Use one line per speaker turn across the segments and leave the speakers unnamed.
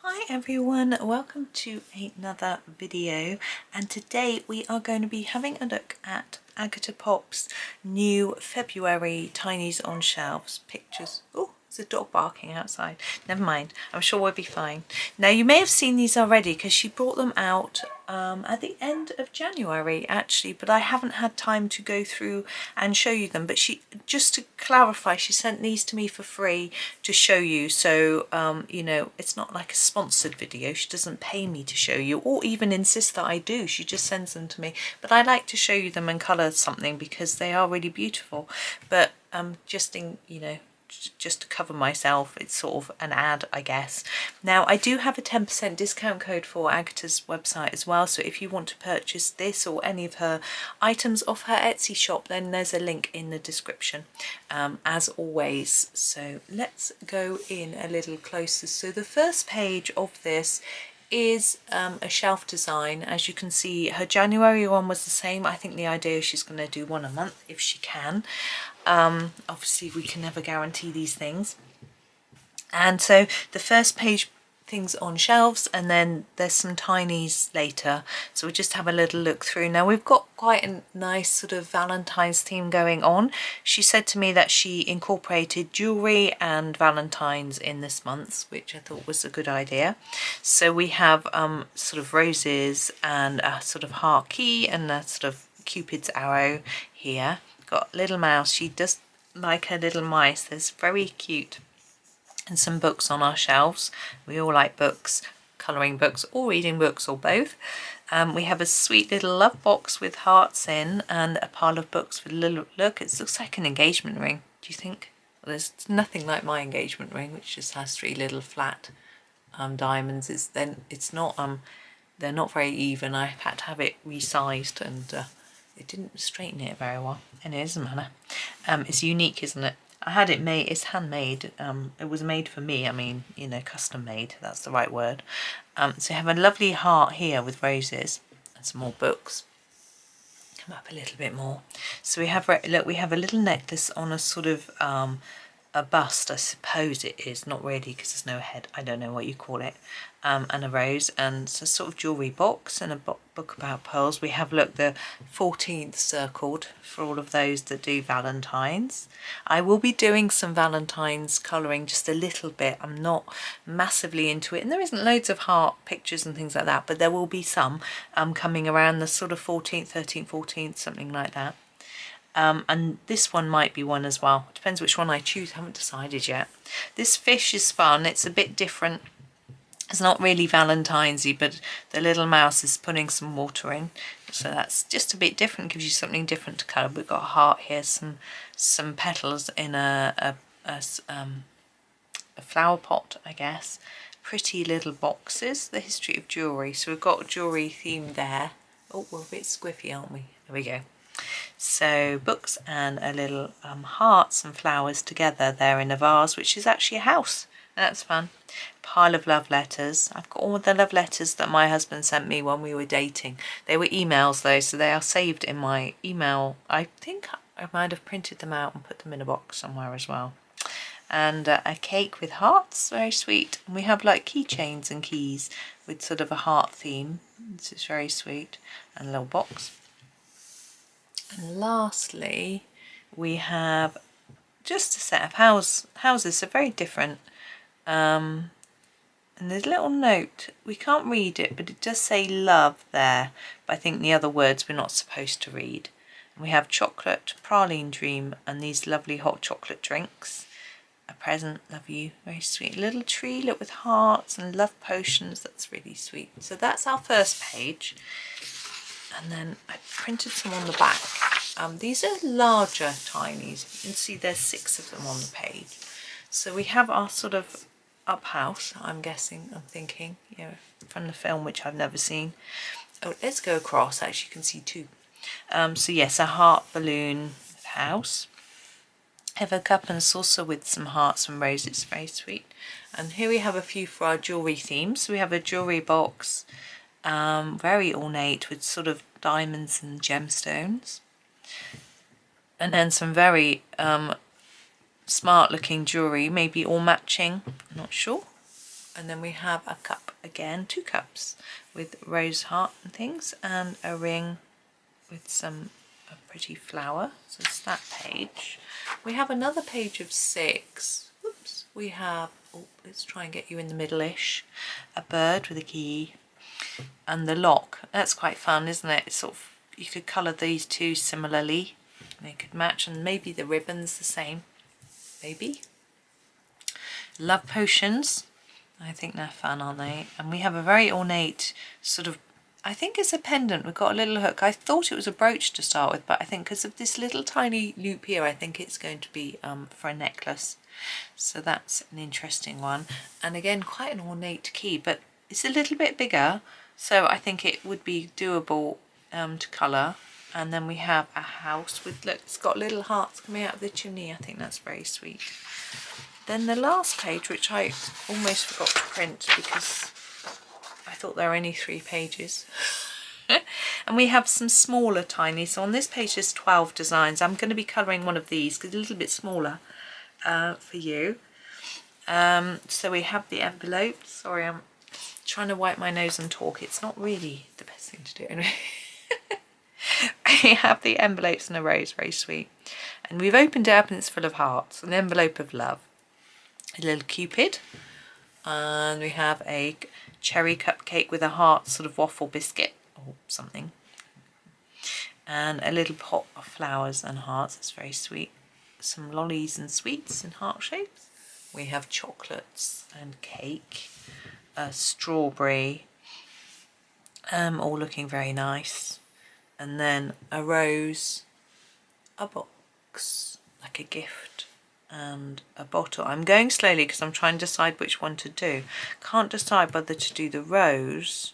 Hi everyone, welcome to another video, and today we are going to be having a look at Agotapop's new February Tinies on Shelves pictures. Oh, there's a dog barking outside. Never mind, I'm sure we'll be fine. Now you may have seen these already because she brought them out at the end of January actually, but I haven't had time to go through and show you them. But she, just to clarify, she sent these to me for free to show you, so you know, it's not like a sponsored video. She doesn't pay me to show you or even insist that I do. She just sends them to me, but I like to show you them and colour something because they are really beautiful. But just in, you know, just to cover myself, it's sort of an ad, I guess. Now I do have a 10% discount code for Agata's website as well, so if you want to purchase this or any of her items off her Etsy shop, then there's a link in the description as always. So let's go in a little closer. So the first page of this is a shelf design. As you can see, her January one was the same. I think the idea is she's going to do one a month if she can. Obviously we can never guarantee these things. And so the first page, things on shelves, and then there's some tinies later, so we'll just have a little look through. Now we've got quite a nice sort of Valentine's theme going on. She said to me that she incorporated jewellery and Valentine's in this month, which I thought was a good idea. So we have sort of roses and a sort of heart key and a sort of Cupid's arrow here. Got a little mouse. She does like her little mice. There's very cute. And some books on our shelves. We all like books, colouring books or reading books or both. We have a sweet little love box with hearts in and a pile of books with a little look. It looks like an engagement ring, do you think? Well, there's nothing like my engagement ring, which just has 3 little flat diamonds. It's not they're not very even. I've had to have it resized and it didn't straighten it very well. Anyway, it doesn't matter. It's unique, isn't it? I had it made, it's handmade, it was made for me, I mean, you know, custom made, that's the right word. So you have a lovely heart here with roses and some more books. Come up a little bit more. So we have, look, we have a little necklace on a sort of a bust, I suppose it is, not really because there's no head, I don't know what you call it, and a rose, and it's a sort of jewellery box and a book about pearls. We have, look, the 14th circled for all of those that do Valentine's. I will be doing some Valentine's colouring just a little bit. I'm not massively into it, and there isn't loads of heart pictures and things like that, but there will be some coming around the sort of 14th, 13th, 14th, something like that. And this one might be one as well. Depends which one I choose. I haven't decided yet. This fish is fun. It's a bit different. It's not really Valentine's-y, but the little mouse is putting some water in. So that's just a bit different. Gives you something different to colour. We've got a heart here, some petals in a flower pot, I guess. Pretty little boxes. The history of jewellery. So we've got a jewellery theme there. Oh, we're a bit squiffy, aren't we? There we go. So books and a little hearts and flowers together there in a vase, which is actually a house. That's fun. Pile of love letters. I've got all the love letters that my husband sent me when we were dating. They were emails though, so they are saved in my email. I think I might have printed them out and put them in a box somewhere as well. And a cake with hearts, very sweet. And we have like keychains and keys with sort of a heart theme. This is very sweet. And a little box. And lastly, we have just a set of houses. So very different. And there's a little note. We can't read it, but it does say love there. But I think the other words we're not supposed to read. And we have chocolate, praline dream, and these lovely hot chocolate drinks. A present, love you, very sweet. A little tree, look, with hearts and love potions. That's really sweet. So that's our first page. And then I printed some on the back. These are larger tinies. You can see there's 6 of them on the page. So we have our sort of up house, I'm thinking, you know, from the film, which I've never seen. Oh, let's go across, actually you can see 2. So yes, a heart balloon house. Have a cup and saucer with some hearts and roses, very sweet. And here we have a few for our jewellery themes. So we have a jewellery box, very ornate with sort of diamonds and gemstones. And then some very smart looking jewellery, maybe all matching, I'm not sure. And then we have a cup again, 2 cups with rose heart and things, and a ring with a pretty flower. So it's that page. We have another page of 6. Oops. We have, oh, let's try and get you in the middle-ish. A bird with a key and the lock. That's quite fun, isn't it? It's sort of, you could colour these two similarly. They could match, and maybe the ribbon's the same. Maybe. Love potions. I think they're fun, aren't they? And we have a very ornate sort of, I think it's a pendant. We've got a little hook. I thought it was a brooch to start with, but I think because of this little tiny loop here, I think it's going to be for a necklace. So that's an interesting one. And again, quite an ornate key, but it's a little bit bigger. So I think it would be doable to colour. And then we have a house with, look, it's got little hearts coming out of the chimney. I think that's very sweet. Then the last page, which I almost forgot to print because I thought there were only 3 pages. And we have some smaller tinies. So on this page there's 12 designs. I'm going to be colouring one of these because it's a little bit smaller for you. So we have the envelope. Sorry, I'm trying to wipe my nose and talk. It's not really the best thing to do anyway. We have the envelopes and a rose, very sweet. And we've opened it up and it's full of hearts. An envelope of love. A little cupid, and we have a cherry cupcake with a heart sort of waffle biscuit or something, and a little pot of flowers and hearts. It's very sweet. Some lollies and sweets in heart shapes. We have chocolates and cake, a strawberry, all looking very nice, and then a rose, a box like a gift, and a bottle. I'm going slowly because I'm trying to decide which one to do. Can't decide whether to do the rose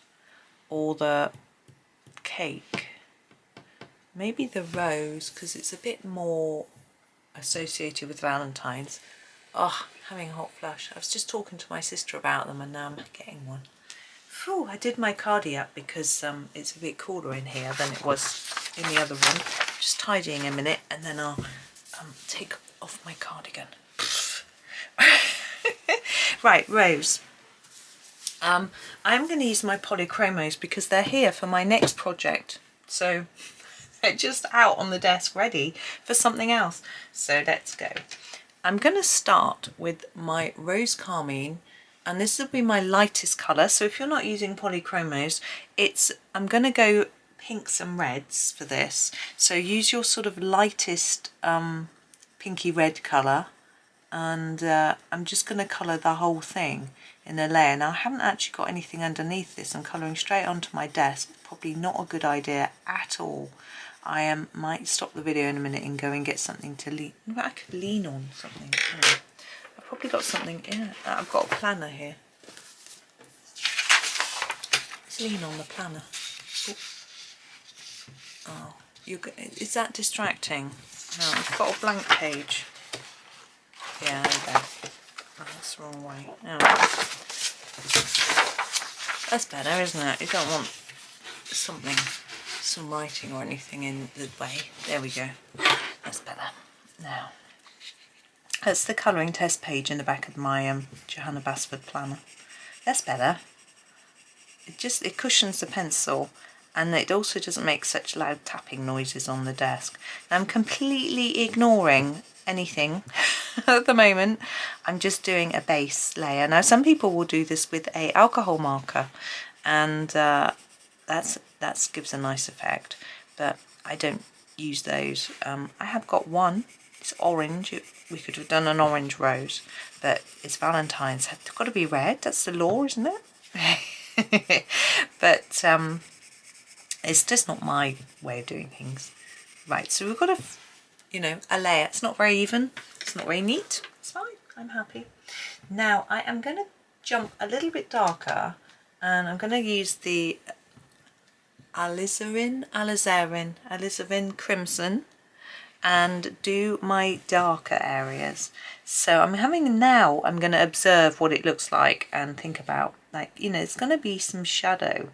or the cake. Maybe the rose because it's a bit more associated with Valentine's. Oh, having a hot flush. I was just talking to my sister about them and now I'm getting one. Phew, I did my cardi up because it's a bit cooler in here than it was in the other room. Just tidying a minute and then I'll take off my cardigan. Right, rose. I'm going to use my polychromos because they're here for my next project. So they're just out on the desk ready for something else. So let's go. I'm going to start with my rose carmine, and this will be my lightest colour. So if you're not using polychromos, I'm going to go pinks and reds for this. So use your sort of lightest pinky red colour, and I'm just going to colour the whole thing in a layer. Now I haven't actually got anything underneath this. I'm colouring straight onto my desk. Probably not a good idea at all. I might stop the video in a minute and go and get something to lean. I could lean on something. I've probably got something. Yeah, I've got a planner here. Let's lean on the planner. Oh, is that distracting? No, I've got a blank page. Yeah, there you go. Oh, that's the wrong way. No. That's better, isn't it? You don't want some writing or anything in the way. There we go. That's better. Now, that's the colouring test page in the back of my Johanna Basford planner. That's better. It cushions the pencil. And it also doesn't make such loud tapping noises on the desk. Now, I'm completely ignoring anything at the moment. I'm just doing a base layer. Now some people will do this with a alcohol marker, and that gives a nice effect, but I don't use those. I have got one. It's orange. We could have done an orange rose, but it's Valentine's. It's got to be red. That's the law, isn't it? But it's just not my way of doing things. Right, so we've got a layer. It's not very even. It's not very neat. It's fine. I'm happy. Now I am going to jump a little bit darker, and I'm going to use the alizarin crimson and do my darker areas. So I'm going to observe what it looks like and think about, like, it's going to be some shadow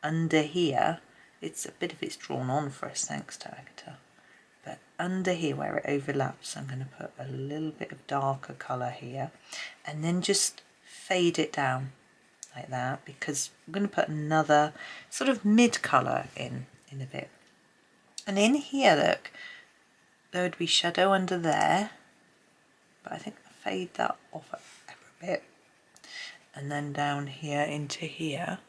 under here. It's a bit of it's drawn on for us, thanks to Agata. But under here where it overlaps, I'm going to put a little bit of darker colour here, and then just fade it down like that, because I'm going to put another sort of mid colour in a bit. And in here, look, there would be shadow under there, but I think I'll fade that off a bit, and then down here into here,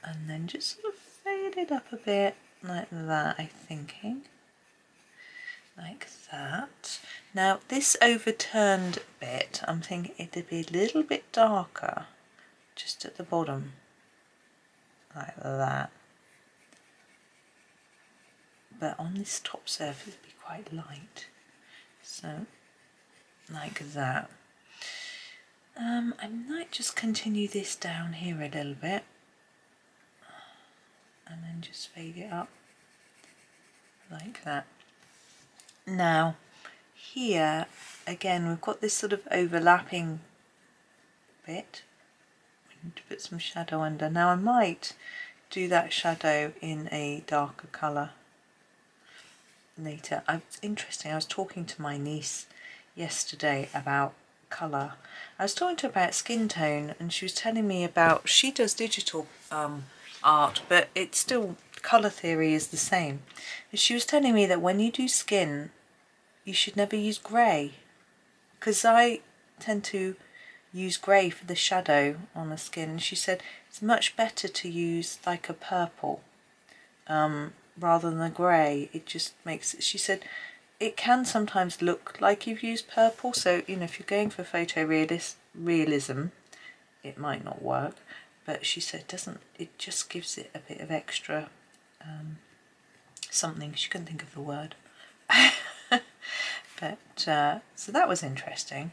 and then just sort of fade it up a bit like that, I'm thinking. Like that. Now this overturned bit, I'm thinking it'd be a little bit darker just at the bottom, like that. But on this top surface it'd be quite light. So, like that. I might just continue this down here a little bit, and then just fade it up like that. Now here again we've got this sort of overlapping bit. We need to put some shadow under. Now I might do that shadow in a darker colour later. It's interesting, I was talking to my niece yesterday about colour. I was talking to her about skin tone, and she was telling me about, she does digital art, but it's still, colour theory is the same. And she was telling me that when you do skin, you should never use grey, because I tend to use grey for the shadow on the skin. And she said it's much better to use like a purple rather than a grey. It just makes it, she said, it can sometimes look like you've used purple, so you know, if you're going for realism, it might not work. But she said it just gives it a bit of extra something. She couldn't think of the word. But so that was interesting.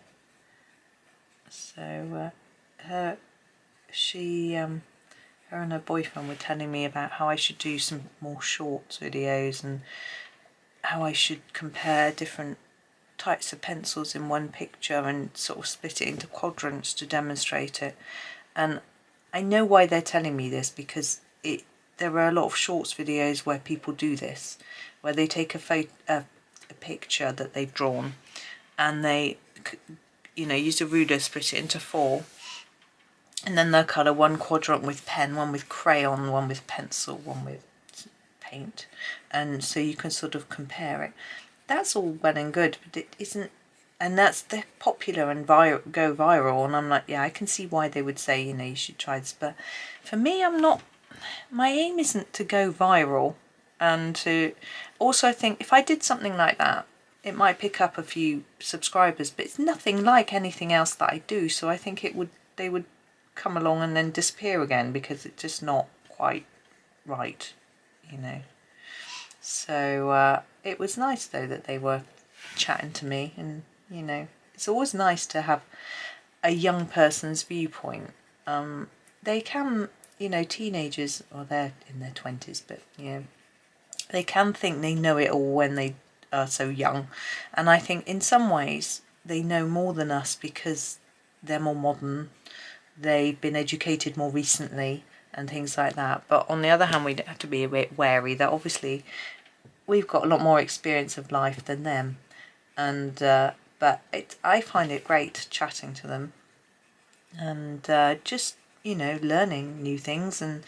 So her and her boyfriend were telling me about how I should do some more shorts videos, and how I should compare different types of pencils in one picture and sort of split it into quadrants to demonstrate it. And I know why they're telling me this, because there are a lot of shorts videos where people do this, where they take a picture that they've drawn, and they, you know, use a ruler, split it into 4, and then they'll colour one quadrant with pen, one with crayon, one with pencil, one with paint, and so you can sort of compare it. That's all well and good, but it isn't, and they're popular and go viral, and I'm like, yeah, I can see why they would say, you know, you should try this, but for me, my aim isn't to go viral. And to also, I think if I did something like that, it might pick up a few subscribers, but it's nothing like anything else that I do. So I think they would come along and then disappear again, because it's just not quite right, you know. So it was nice though that they were chatting to me, and you know, it's always nice to have a young person's viewpoint. They can, you know, teenagers, or they're in their 20s, but you know, they can think they know it all when they are so young. And I think in some ways they know more than us, because they're more modern, they've been educated more recently and things like that. But on the other hand, we have to be a bit wary that obviously we've got a lot more experience of life than them. And but I find it great chatting to them, and just, you know, learning new things. And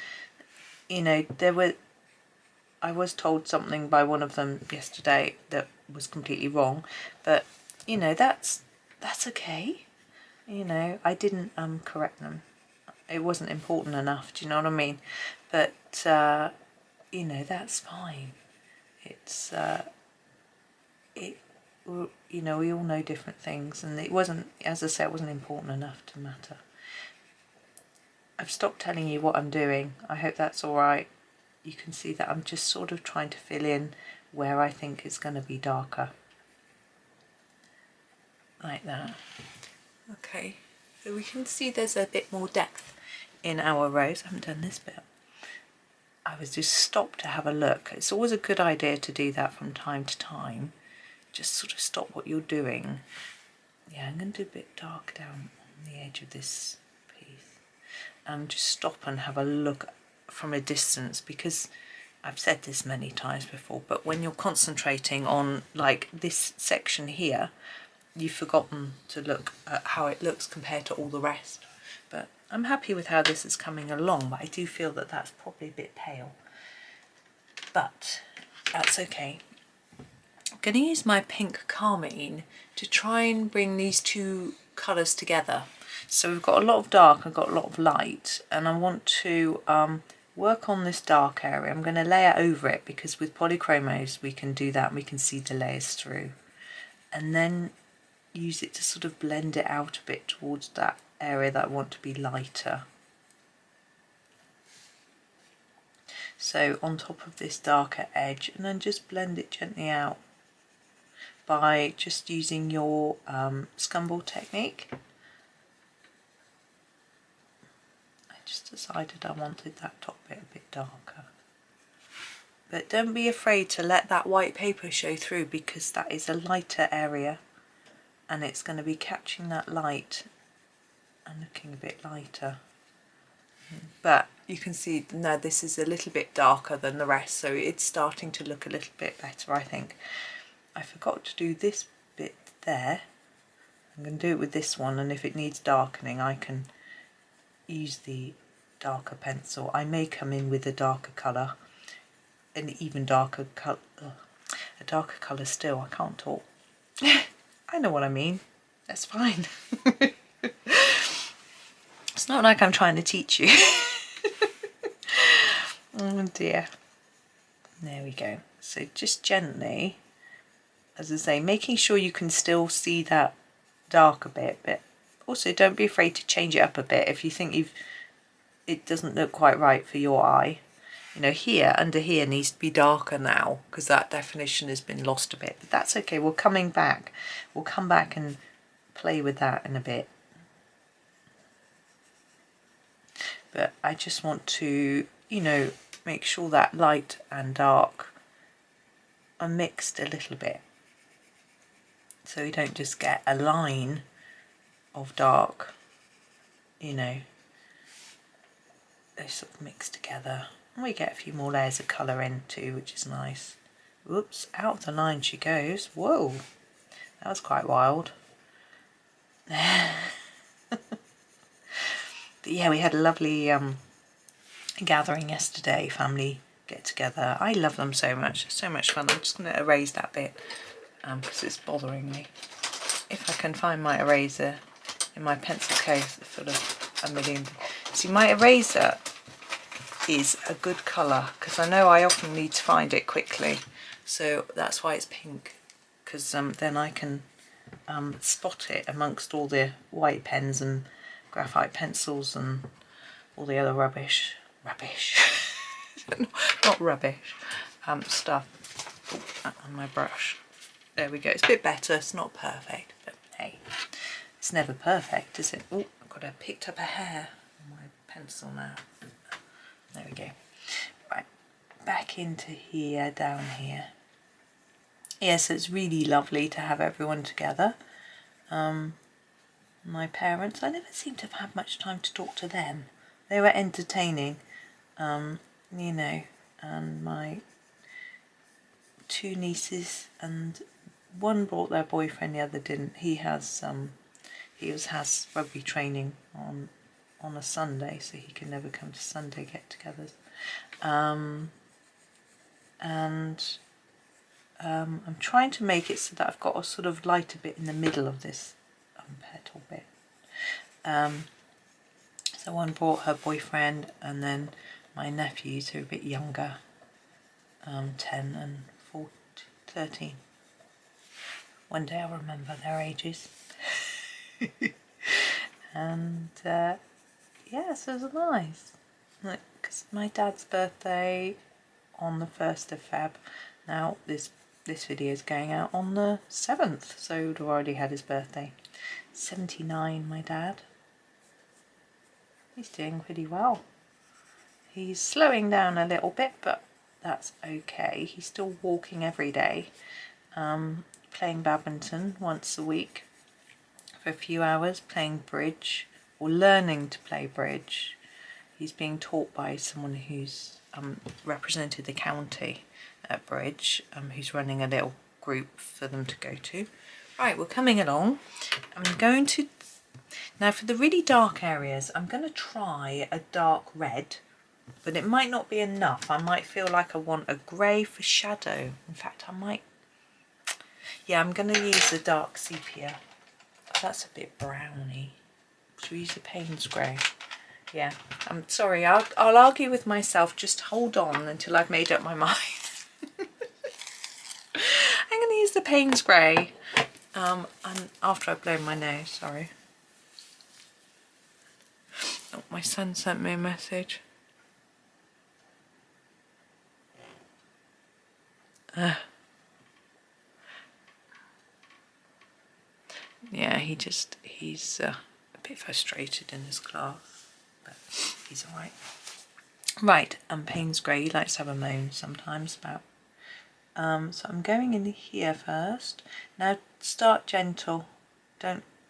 you know, I was told something by one of them yesterday that was completely wrong, but you know, that's okay. You know, I didn't correct them. It wasn't important enough, do you know what I mean? But you know, that's fine. It's you know, we all know different things, and it wasn't, as I said, it wasn't important enough to matter. I've stopped telling you what I'm doing. I hope that's all right. You can see that I'm just sort of trying to fill in where I think it's going to be darker. Like that. Okay, so we can see there's a bit more depth in our rose. I haven't done this bit. I was just stopped to have a look. It's always a good idea to do that from time to time. Just sort of stop what you're doing. Yeah, I'm going to do a bit dark down on the edge of this piece. Just stop and have a look from a distance, because I've said this many times before, but when you're concentrating on like this section here, you've forgotten to look at how it looks compared to all the rest. But I'm happy with how this is coming along, but I do feel that that's probably a bit pale. But that's okay. I'm going to use my pink carmine to try and bring these two colours together. So we've got a lot of dark, I've got a lot of light, and I want to work on this dark area. I'm going to layer over it because with polychromos we can do that and we can see the layers through. And then use it to sort of blend it out a bit towards that area that I want to be lighter. So on top of this darker edge, and then just blend it gently out by just using your scumball technique. I just decided I wanted that top bit a bit darker. But don't be afraid to let that white paper show through, because that is a lighter area and it's going to be catching that light and looking a bit lighter. But you can see now this is a little bit darker than the rest, so it's starting to look a little bit better, I think. I forgot to do this bit there. I'm going to do it with this one, and if it needs darkening I can use the darker pencil. I may come in with a darker colour, an even darker colour, a darker colour still. I can't talk. I know what I mean. That's fine. It's not like I'm trying to teach you. Oh dear. There we go. So just gently, as I say, making sure you can still see that darker bit, but also don't be afraid to change it up a bit if you think it doesn't look quite right for your eye. You know, here, under here needs to be darker now because that definition has been lost a bit, but that's okay. We'll come back and play with that in a bit. But I just want to, you know, make sure that light and dark are mixed a little bit, so we don't just get a line of dark, you know, they sort of mix together. And we get a few more layers of colour in too, which is nice. Whoops, out of the line she goes. Whoa, that was quite wild. But yeah, we had a lovely gathering yesterday, family get together. I love them so much, it's so much fun. I'm just going to erase that bit because it's bothering me. If I can find my eraser in my pencil case, it's full of a million. See, my eraser is a good colour because I know I often need to find it quickly, so that's why it's pink, because then I can spot it amongst all the white pens and graphite pencils and all the other rubbish not rubbish stuff. Oh, that on my brush. There we go. It's a bit better. It's not perfect, but hey, it's never perfect, is it? Oh, I've got picked up a hair on my pencil now. There we go. Right, back into here, down here. Yes, it's really lovely to have everyone together. My parents, I never seem to have had much time to talk to them. They were entertaining, you know, and my two nieces, and one brought their boyfriend, the other didn't. He has rugby training on a Sunday, so he can never come to Sunday get-togethers. I'm trying to make it so that I've got a sort of lighter bit in the middle of this petal bit. So one brought her boyfriend, and then my nephews who are a bit younger, 10 and 13. One day I'll remember their ages. And yeah, so it was nice. Because my dad's birthday on the 1st of Feb. Now this video is going out on the 7th, so we'd already had his birthday. 79, my dad. He's doing pretty well. He's slowing down a little bit, but that's okay. He's still walking every day, playing badminton once a week for a few hours, playing bridge, or learning to play bridge. He's being taught by someone who's represented the county at bridge, who's running a little group for them to go to. Right, we're coming along. I'm going to, now for the really dark areas, I'm going to try a dark red, but it might not be enough. I might feel like I want a grey for shadow. In fact, I might, yeah, I'm going to use the dark sepia. Oh, that's a bit browny. Should we use the Payne's grey? Yeah, I'm sorry, I'll argue with myself. Just hold on until I've made up my mind. I'm going to use the Payne's grey and after I've blown my nose, sorry. Oh, my son sent me a message. Yeah, he's a bit frustrated in his class, but he's alright. Right, and Payne's grey, he likes to have a moan sometimes about. So I'm going in here first. Now start gentle.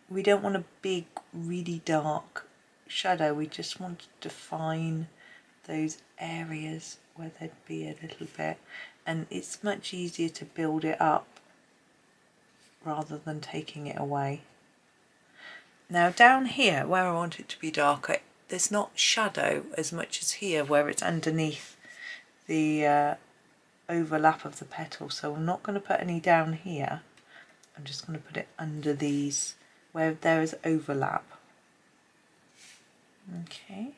We don't want a big, really dark shadow. We just want to define those areas where there'd be a little bit, and it's much easier to build it up rather than taking it away. Now down here where I want it to be darker, there's not shadow as much as here where it's underneath the overlap of the petal, so I'm not going to put any down here. I'm just going to put it under these where there is overlap. Okay.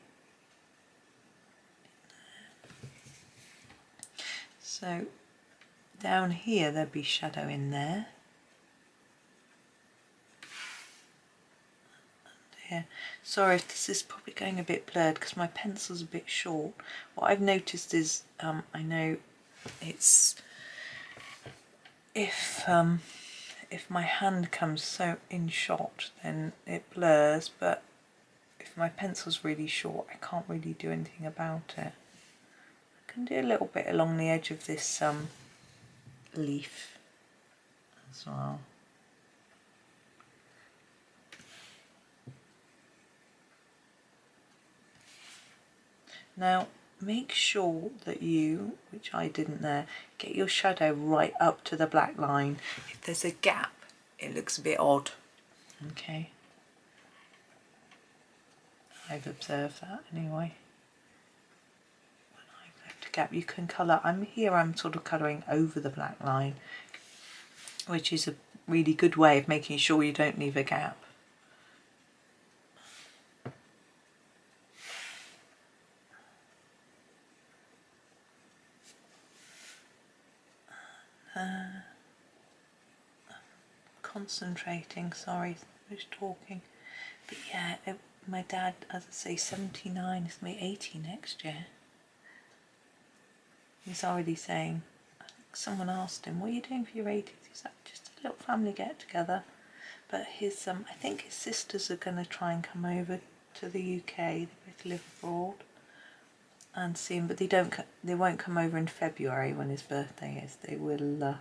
So down here there'd be shadow in there. Here. Sorry if this is probably going a bit blurred because my pencil's a bit short. What I've noticed is, I know it's if my hand comes so in shot then it blurs, but if my pencil's really short I can't really do anything about it. I can do a little bit along the edge of this leaf as well. Now make sure that you, which I didn't there, get your shadow right up to the black line. If there's a gap it looks a bit odd. Okay, I've observed that anyway. When I've left a gap you can colour, I'm sort of colouring over the black line, which is a really good way of making sure you don't leave a gap. Concentrating, sorry, who's talking, but yeah, my dad, as I say, 79, is going to be 80 next year. He's already saying, I think someone asked him, what are you doing for your 80s? He's like, just a little family get together. But his, I think his sisters are going to try and come over to the UK. They both live abroad and see him, but they won't come over in February when his birthday is. They will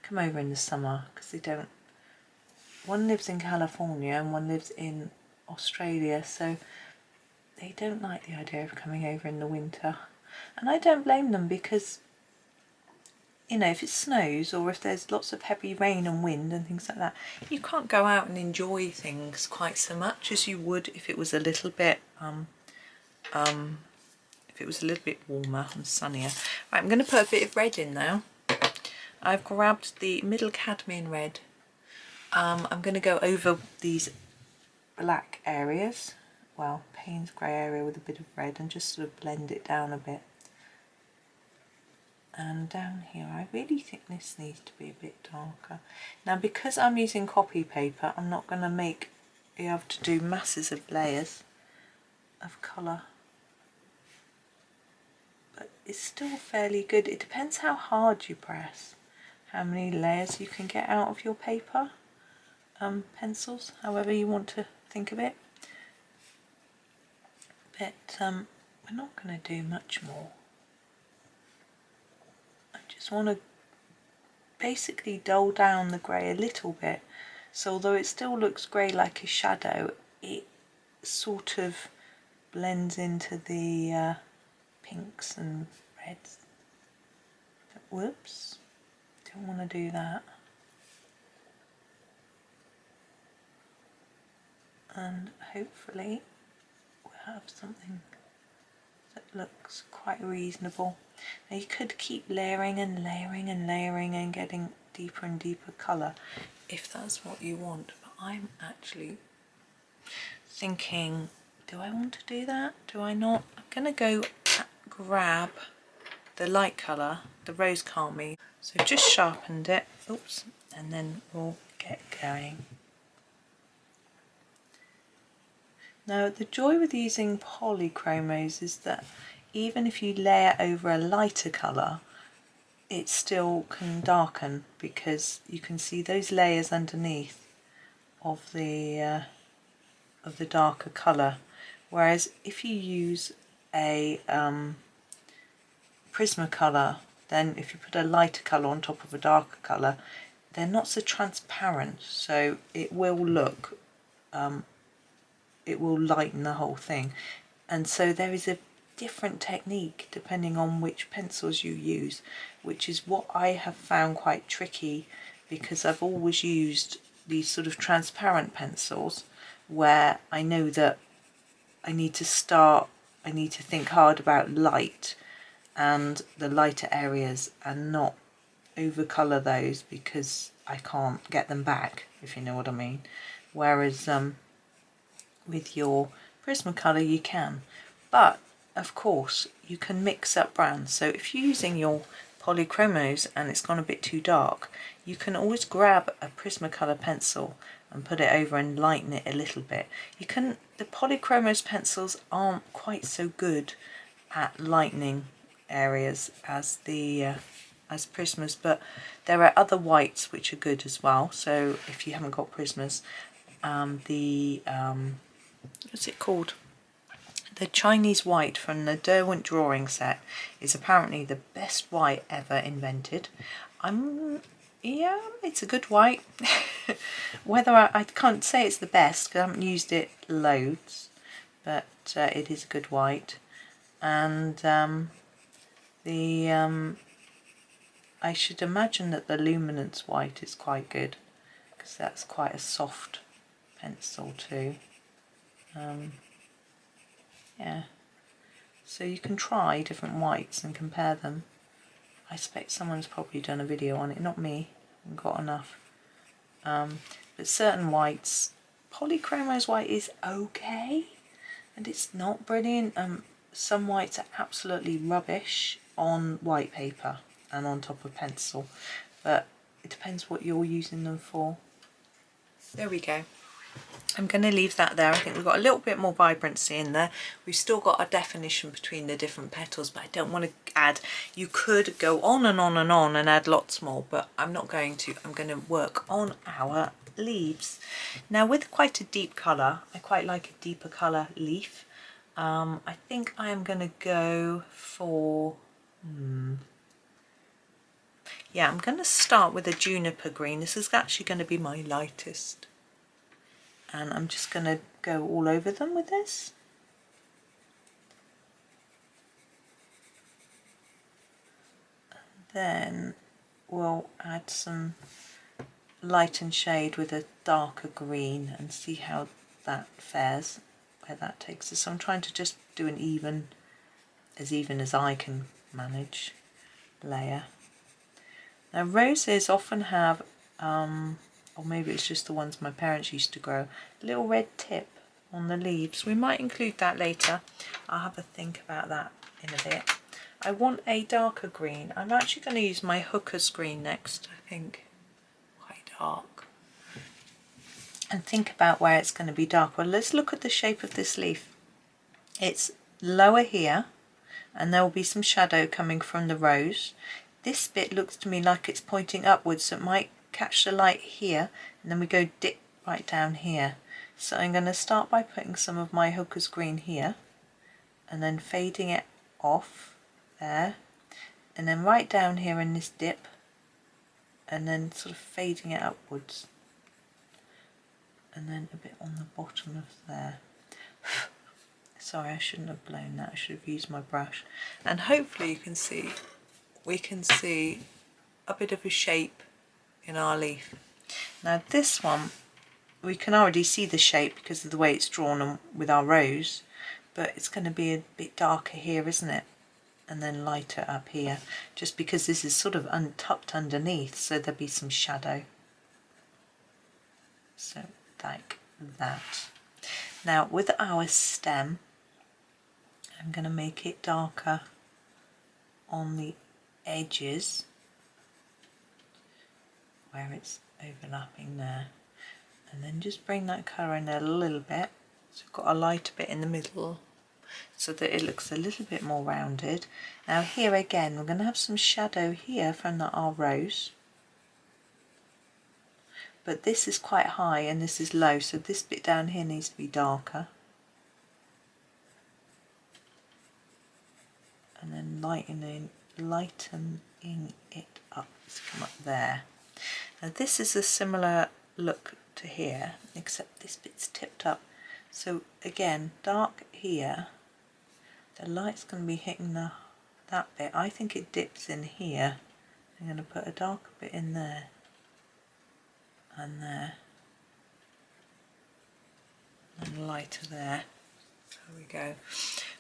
come over in the summer because they don't. One lives in California and one lives in Australia, so they don't like the idea of coming over in the winter. And I don't blame them because, you know, if it snows or if there's lots of heavy rain and wind and things like that, you can't go out and enjoy things quite so much as you would if it was a little bit warmer and sunnier. Right, I'm going to put a bit of red in now. I've grabbed the middle cadmium red. I'm going to go over these black areas, well, Payne's grey area with a bit of red, and just sort of blend it down a bit. And down here I really think this needs to be a bit darker. Now because I'm using copy paper, I'm not going to make you have to do masses of layers of colour, but it's still fairly good. It depends how hard you press, how many layers you can get out of your paper. Pencils, however you want to think of it, but we're not going to do much more. I just want to basically dull down the grey a little bit, so although it still looks grey like a shadow, it sort of blends into the pinks and reds. Whoops, don't want to do that. and hopefully we'll have something that looks quite reasonable. Now you could keep layering and layering and layering and getting deeper and deeper colour if that's what you want, but I'm actually thinking, do I want to do that? Do I not? I'm going to go grab the light colour, the rose carmine. So just sharpened it, oops, and then we'll get going. Now the joy with using polychromos is that even if you layer over a lighter colour, it still can darken because you can see those layers underneath of the darker colour. Whereas if you use a Prismacolor, then if you put a lighter colour on top of a darker colour, they're not so transparent, so it will look, it will lighten the whole thing. And so there is a different technique depending on which pencils you use, which is what I have found quite tricky, because I've always used these sort of transparent pencils where I know that I need to think hard about light and the lighter areas and not overcolour those because I can't get them back, if you know what I mean. Whereas with your Prismacolor you can. But of course you can mix up brands, so if you're using your polychromos and it's gone a bit too dark, you can always grab a Prismacolor pencil and put it over and lighten it a little bit. The polychromos pencils aren't quite so good at lightening areas as as Prismas, but there are other whites which are good as well. So if you haven't got Prismas, what's it called? The Chinese white from the Derwent drawing set is apparently the best white ever invented. Yeah, it's a good white. Whether I can't say it's the best because I haven't used it loads, but it is a good white. And I should imagine that the luminance white is quite good because that's quite a soft pencil too. Yeah, so you can try different whites and compare them. I expect someone's probably done a video on it, not me, I haven't got enough. But certain whites, polychromos white is okay, and it's not brilliant. Some whites are absolutely rubbish on white paper and on top of pencil, but it depends what you're using them for. There we go. I'm going to leave that there. I think we've got a little bit more vibrancy in there. We've still got a definition between the different petals, but I don't want to add. You could go on and on and on and add lots more, but I'm not going to. I'm going to work on our leaves. Now with quite a deep colour, I quite like a deeper colour leaf. I think I am going to go for... Yeah, I'm going to start with a juniper green. This is actually going to be my lightest. And I'm just going to go all over them with this. And then we'll add some light and shade with a darker green and see how that fares, where that takes us. So I'm trying to just do an even as I can manage layer. Now roses often have or maybe it's just the ones my parents used to grow, a little red tip on the leaves. We might include that later. I'll have a think about that in a bit. I want a darker green. I'm actually going to use my hooker's green next, I think. Quite dark. And think about where it's going to be dark. Well, let's look at the shape of this leaf. It's lower here, and there will be some shadow coming from the rose. This bit looks to me like it's pointing upwards, so it might catch the light here, and then we go dip right down here. So I'm going to start by putting some of my hooker's green here and then fading it off there, and then right down here in this dip, and then sort of fading it upwards, and then a bit on the bottom of there. Sorry, I shouldn't have blown that, I should have used my brush. And hopefully you can see, we can see a bit of a shape in our leaf. Now this one we can already see the shape because of the way it's drawn on with our rose, but it's going to be a bit darker here, isn't it? And then lighter up here, just because this is sort of tucked underneath, so there'll be some shadow. So like that. Now with our stem, I'm going to make it darker on the edges where it's overlapping there, and then just bring that colour in a little bit, so I've got a lighter bit in the middle so that it looks a little bit more rounded. Now here again we're going to have some shadow here from our rose, but this is quite high and this is low, so this bit down here needs to be darker, and then lightening it up to come up there. Now this is a similar look to here, except this bit's tipped up, so again dark here, the light's going to be hitting that bit. I think it dips in here. I'm going to put a darker bit in there and there, and lighter there. There we go.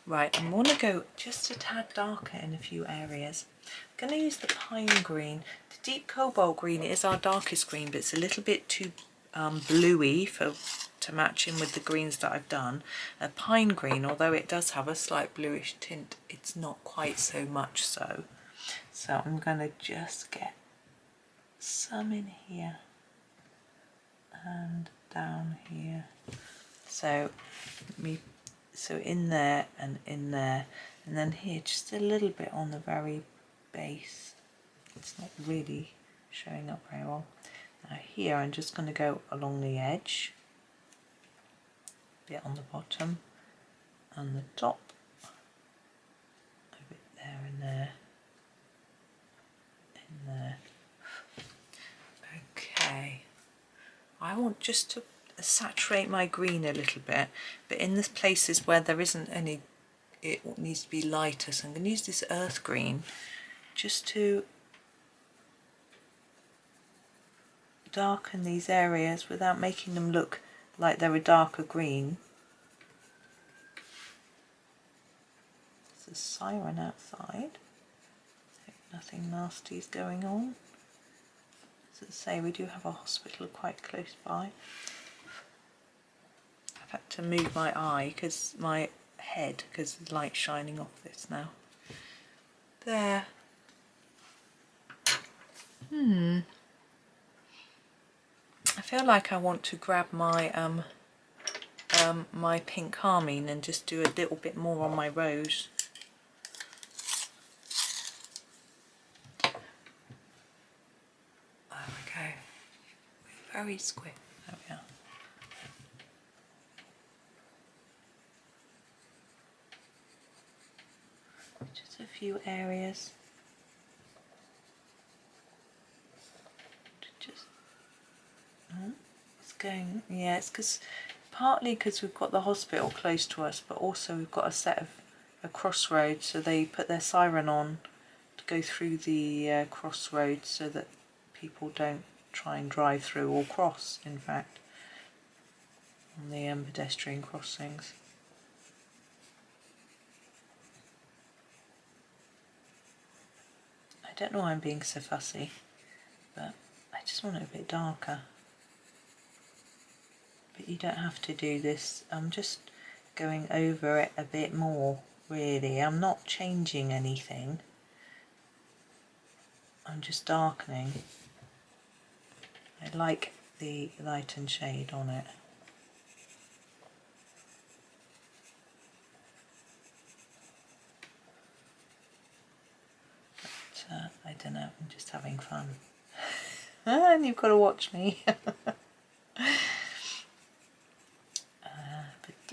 Right, I want to go just a tad darker in a few areas. I'm going to use the pine green. The deep cobalt green is our darkest green, but it's a little bit too bluey to match in with the greens that I've done. A pine green, although it does have a slight bluish tint, it's not quite so much so. So I'm going to just get some in here and down here. So in there and in there, and then here just a little bit on the very base. It's not really showing up very well. Now here I'm just going to go along the edge, a bit on the bottom and the top, a bit there and there, in there. Okay, I want just to saturate my green a little bit, but in the places where there isn't any, it needs to be lighter, so I'm going to use this earth green just to darken these areas without making them look like they're a darker green. There's a siren outside. Hope nothing nasty is going on. As I say, we do have a hospital quite close by. I've had to move my eye because my head, because the light's shining off this now. There. I feel like I want to grab my my pink carmine and just do a little bit more on my rose. There we go. Very squiff. There we are. Just a few areas. It's going, yeah, it's partly because we've got the hospital close to us, but also we've got a set of a crossroads, so they put their siren on to go through the crossroads so that people don't try and drive through or cross, in fact, on the pedestrian crossings. I don't know why I'm being so fussy, but I just want it a bit darker. But you don't have to do this. I'm just going over it a bit more, really. I'm not changing anything. I'm just darkening. I like the light and shade on it. But I don't know, I'm just having fun. And you've got to watch me. But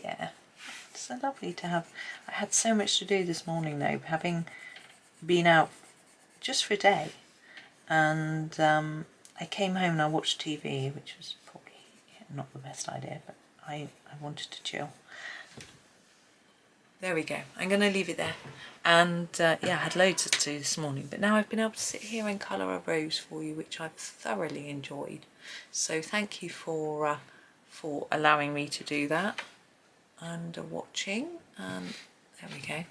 yeah, it's so lovely to have. I had so much to do this morning though, having been out just for a day, and I came home and I watched TV, which was probably not the best idea, but I wanted to chill. There we go. I'm going to leave it there. And yeah, I had loads to do this morning, but now I've been able to sit here and colour a rose for you, which I've thoroughly enjoyed. So thank you for for allowing me to do that and watching. There we go.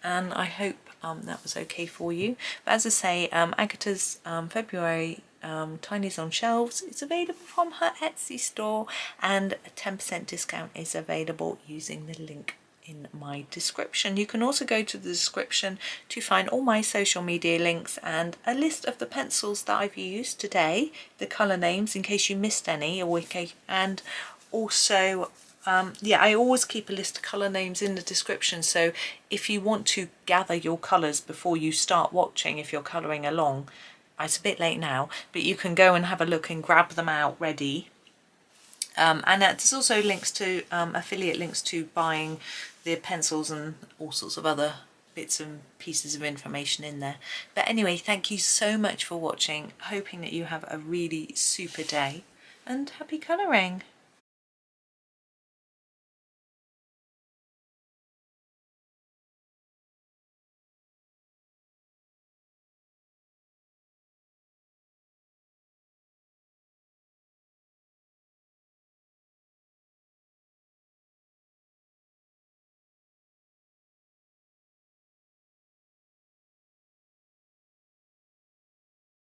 And I hope that was okay for you. But as I say, Agatha's February Tinies on Shelves is available from her Etsy store, and a 10% discount is available using the link in my description. You can also go to the description to find all my social media links and a list of the pencils that I've used today, the colour names in case you missed any, and also yeah, I always keep a list of colour names in the description, so if you want to gather your colours before you start watching, if you're colouring along, it's a bit late now, but you can go and have a look and grab them out ready. And there's also links to affiliate links to buying the pencils and all sorts of other bits and pieces of information in there. But anyway, thank you so much for watching, hoping that you have a really super day, and happy colouring.